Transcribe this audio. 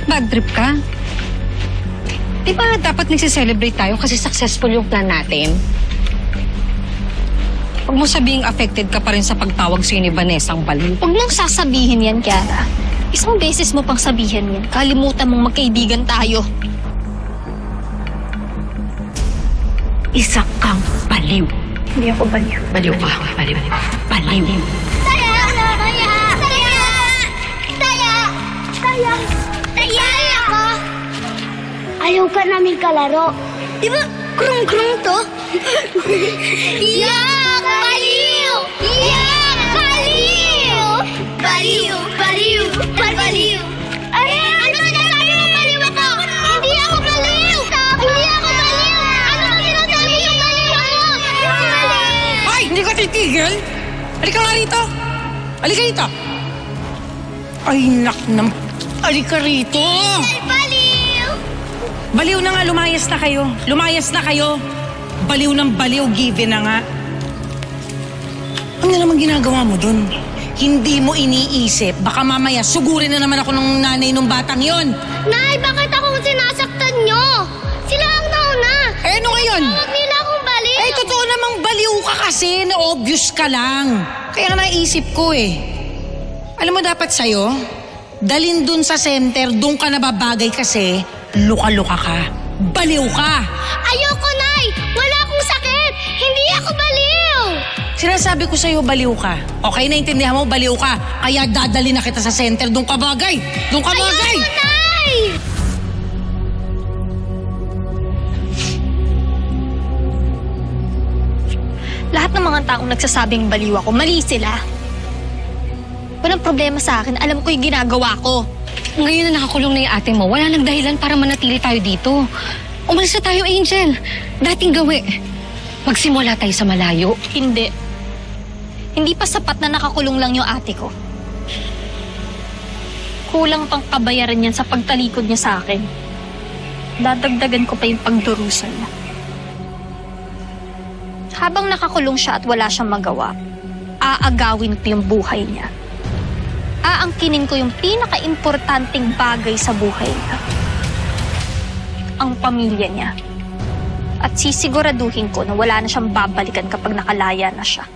bad trip ka? Di ba dapat nagsiselebrate tayo kasi successful yung plan natin? Huwag mo sabihing affected ka pa rin sa pagtawag sa'yo ni Vanessa ang baliw. Huwag mong sasabihin yan, Kiara. Isang beses mo pang sabihin yan. Kalimutan mong magkaibigan tayo. Isa kang baliw. Hindi ako baliw. Baliw ka. Baliw. Baliw. Taya ka! Ayaw ka namin kalaro. Di ba krung-krung to? Yak! Baliw! Yak! Baliw! Baliw! Baliw! Baliw! Ay, ano sinasabi mo baliw ako? Hindi ako baliw! Hindi ako baliw! Ano sinasabi mo baliw ako? Ay! Hindi ka titigil? Halika nga rito! Halika rito! Ay, nak nam... Halika rito! Baliw! Baliw na nga, lumayas na kayo. Lumayas na kayo. Baliw ng baliw, given na nga. Ano naman ginagawa mo dun? Hindi mo iniisip. Baka mamaya sugurin na naman ako ng nanay ng batang yon. Nay, bakit ako sinasaktan nyo? Sila ang nauna. Eh, ano ngayon? Huwag nila akong baliw. Eh, totoo namang baliw ka kasi. Na-obvious ka lang. Kaya nga naisip ko eh. Alam mo dapat sa'yo, dalin dun sa center, dun ka nababagay kasi luka-luka ka. Baliw ka. Ayoko, Nay! Wala akong sakit! Hindi ako baliw! Sinasabi ko sa'yo, baliw ka. Okay, naintindihan mo, baliw ka. Kaya dadali na kita sa center, dun ka bagay. Dun ka bagay. Ayoko, Nay! Lahat ng mga taong nagsasabing baliw ako, mali sila. Walang problema sa akin. Alam ko yung ginagawa ko. Ngayon na nakakulong na yung ate mo, wala nang dahilan para manatili tayo dito. Umalis na tayo, Angel. Dating gawi. Magsimula tayo sa malayo. Hindi. Hindi pa sapat na nakakulong lang yung ate ko. Kulang pang kabayaran yan sa pagtalikod niya sa akin. Dadagdagan ko pa yung pagdurusan niya. Habang nakakulong siya at wala siyang magawa, aagawin ko yung buhay niya. Aangkinin ko yung pinaka-importanting bagay sa buhay niya. Ang pamilya niya. At sisiguraduhin ko na wala na siyang babalikan kapag nakalaya na siya.